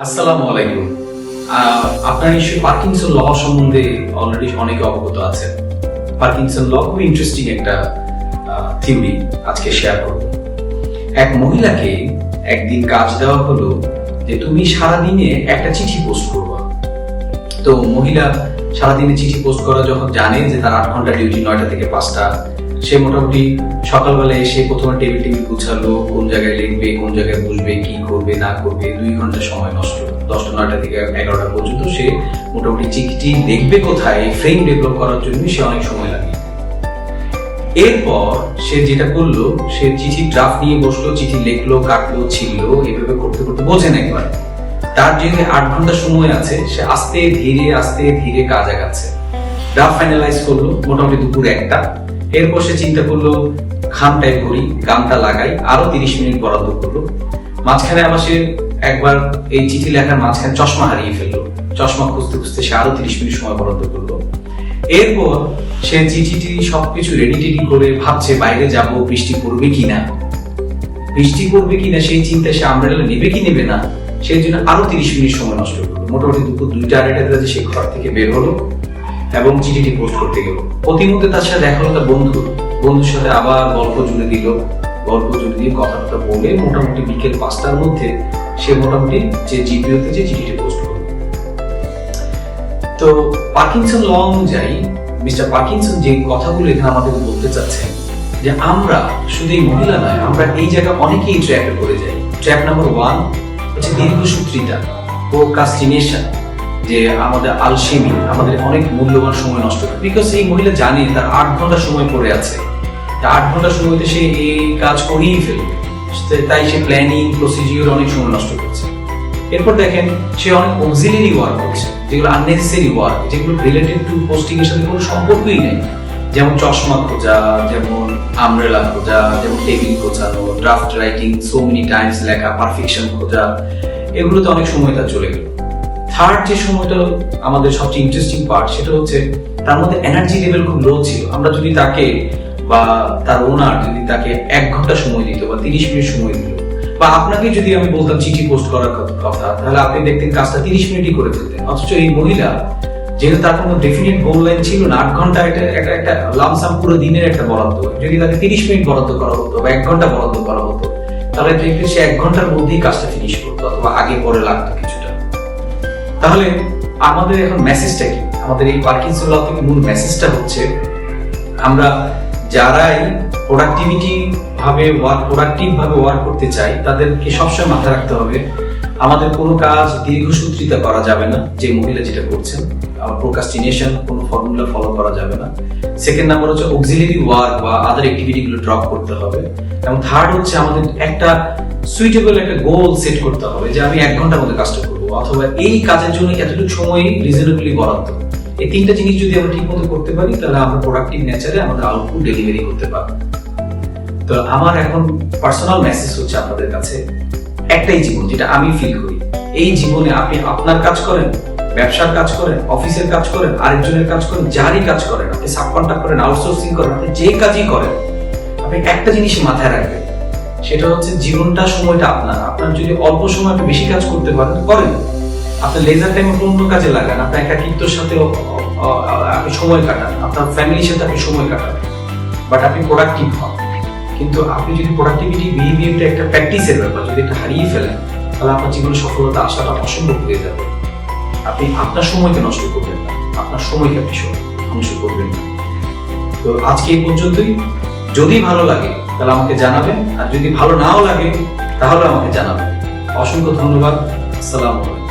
আসসালামু আলাইকুম। আপনারা নিশ্চয়ই পার্কিনসন ল সম্বন্ধে অলরেডি অনেকে অবগত আছেন। পার্কিনসন ল খুব ইন্টারেস্টিং একটা থিওরি আজকে শেয়ার করব। এক মহিলাকে একদিন কাজ দেওয়া হলো যে তুমি সারাদিনে একটা চিঠি পোস্ট করবা। তো মহিলা সারাদিনে চিঠি পোস্ট করা যখন জানে যে তার 8 ঘন্টা ডিউটি, 9টা থেকে 5টা, সে মোটামুটি সকালবেলা এসে প্রথমে টেবিল গুছালো, কোন জায়গায় লিখবে, কোন জায়গায় বসবে, কি করবে না করবে, 2 ঘন্টা সময় নষ্ট। 10টা 9টা থেকে 11টা পর্যন্ত সে মোটামুটি চিঠিটি লিখবে কোথায়, ফ্রেম ডেভেলপ করার জন্য সে অনেক সময় লাগে। এরপর সে যেটা করলো, সে চিঠি ড্রাফট নিয়ে বসলো, চিঠি লিখলো, কাটলো, ছিললো, এভাবে করতে করতে বোঝেন একবার তার যেহেতু 8 ঘন্টা সময় আছে, সে আস্তে ধীরে কাজ আগাচ্ছে। ড্রাফট ফাইনালাইজ করলো মোটামুটি দুপুর 1টা। এরপর সে চিন্তা করলো খাম টাইপ করি, গামটা লাগাই, আরো 30 মিনিট বরাদ্দ করলো। মাঝখানে আবার সে একবার এই চিঠি লেখার মাঝখানে চশমা হারিয়ে ফেললো। চশমা খুঁজতে সে আরো 30 মিনিট সময় বরাদ্দ করলো। এরপর সে চিঠিটি সবকিছু রেডি করে ভাবছে বাইরে যাব, বৃষ্টি পড়বে কিনা সেই চিন্তা, সে আমব্রেলা নেবে কি নেবে না, সেই জন্য আরো 30 মিনিট সময় নষ্ট করলো। মোটামুটি দুপুর 2টা 2:30 সে ঘর থেকে বের হলো এবং চিঠিটি পোস্ট করতে গেল। প্রতিমধ্যে তার সাথে দেখা হলো তার বন্ধুর সাথে আবার গল্প জুড়ে দিয়ে কথাবার্তা বলে মোটামুটি বিকেল 5টার মধ্যে সে মোটামুটি যে জিপিওতে যে চিঠিটি পোস্ট করলো। তো পার্কিনসন ল অনুযায়ী মিস্টার পার্কিনসন যে কথাগুলো এখানে আমাদের বলতে চাচ্ছেন যে আমরা শুধু এই মহিলা নয়, আমরা এই জায়গায় অনেকেই ট্র্যাপে পড়ে যাই। ট্র্যাপ নাম্বার 1 হচ্ছে দীর্ঘসূত্রিতা, প্রোক্রাস্টিনেশন, যে আমাদের আলসেমি, আমাদের অনেক মূল্যবান সময় নষ্ট করে। বিকজ এই মহিলা জানে তার 8 ঘন্টা সময় পড়ে আছে, 8 ঘন্টা সময়তে সে এই কাজ করেই ফেলবে, তাই সে প্ল্যানিং প্রসিডিউর অনেক সময় নষ্ট করছে। এরপর দেখেন সে অনেক অক্সিলারি ওয়ার্ক করছে, যেগুলো আননেসেসারি ওয়ার্ক, যেগুলো রিলেটেড টু পোস্টিং এর সাথে কোনো সম্পর্কই নেই। যেমন চশমা খোঁজা, যেমন আমব্রেলা খোঁজা, যেমন টেবিল গোছানো, draft writing, so many Times লেখা, পারফেকশন খোঁজা, এগুলোতে অনেক সময় তার চলে গেল। থার্ড যে সময়টা আমাদের সবচেয়ে ইন্টারেস্টিং পার্ট, সেটা হচ্ছে তার মধ্যে এনার্জি লেভেল খুব লো ছিল। আমরা যদি তাকে বা তার ওনার যদি তাকে 1 ঘন্টা সময় দিত বা 30 মিনিট সময় দিল, বা আপনাকে যদি আমি বলতাম চিঠি পোস্ট করার কথা, তাহলে আপনি দেখতেন কাজটা 30 মিনিটই করে ফেলতেন। অথচ এই মহিলা, যেহেতু তার কোনো ডেফিনিট গোল লাইন ছিল না, 8 ঘন্টা একটা লামসাম পুরো দিনের একটা বরাদ্দ, যদি তাকে 30 মিনিট বরাদ্দ করা হতো বা 1 ঘন্টা বরাদ্দ করা হতো, তাহলে দেখবেন সে 1 ঘন্টার মধ্যেই কাজটা ফিনিশ করতো, অথবা আগে পরে লাগতো কিছুটা। তাহলে আমাদের এখন মেসেজটা কি? আমাদের এই পার্কিনসন ল থেকে মূল মেসেজটা হচ্ছে, আমরা যারাই প্রোডাক্টিভ ভাবে ওয়ার্ক করতে চাই, তাদেরকে সবসময় মাথায় রাখতে হবে আমাদের কোনো কাজ দীর্ঘসূত্রিতা করা যাবে না, যে মহিলা যেটা করছেন। প্রোক্রাস্টিনেশন কোনো ফর্মুলা ফলো করা যাবে না। সেকেন্ড নাম্বার হচ্ছে অক্সিলারি ওয়ার্ক বা আদার অ্যাক্টিভিটি গুলো ড্রপ করতে হবে। এবং থার্ড হচ্ছে আমাদের একটা সুইটেবল একটা গোল সেট করতে হবে, যে আমি 1 ঘন্টার মধ্যে কাজটা করবো, অথবা এই কাজের জন্য এতটুকু সময় রিজনেবলি বরাদ্দ। এই 3টা জিনিস যদি আমরা ঠিক মতো করতে পারি, তাহলে আমরা প্রোডাক্টিভ নেচারে আমাদের আউটপুট ডেলিভারি করতে পারবো। তো আমার এখন পার্সোনাল মেসেজ হচ্ছে আপনাদের কাছে, একটাই জীবন যেটা আমি ফিল করি, এই জীবনে আপনি আপনার কাজ করেন, ব্যবসার কাজ করেন, অফিসের কাজ করেন, আরেকজনের কাজ করেন, যারই কাজ করেন, আপনি সাবকন্ট্রাক্ট করেন, আউটসোর্সিং করেন, আপনি যে কাজই করেন, আপনি একটা জিনিস মাথায় রাখবেন, সেটা হচ্ছে জীবনটা, সময়টা আপনার যদি অল্প সময় আপনি বেশি কাজ করতে পারেন, করেন। আপনার লেজার টাইম অন্য কাজে লাগান, আপনার একাকিত্বের সাথে আপনি সময় কাটান, আপনার ফ্যামিলির সাথে আপনি সময় কাটান, বাট আপনি প্রোডাক্টিভ হন। কিন্তু আপনি যদি প্রোডাক্টিভিটি বিহেভিয়ারটা একটা প্র্যাকটিসের ব্যাপার, যদি এটা হারিয়ে ফেলেন, তাহলে আপনার জীবনে সফলতা আসাটা অসম্ভব হয়ে যাবে। আপনি আপনার সময়কে নষ্ট করবেন না, আপনার সময়কে আপনি ধ্বংস করবেন না। তো আজকে এই পর্যন্তই। যদি ভালো লাগে তাহলে আমাকে জানাবেন, আর যদি ভালো নাও লাগে তাহলে আমাকে জানাবেন। অসংখ্য ধন্যবাদ। আসসালামু আলাইকুম।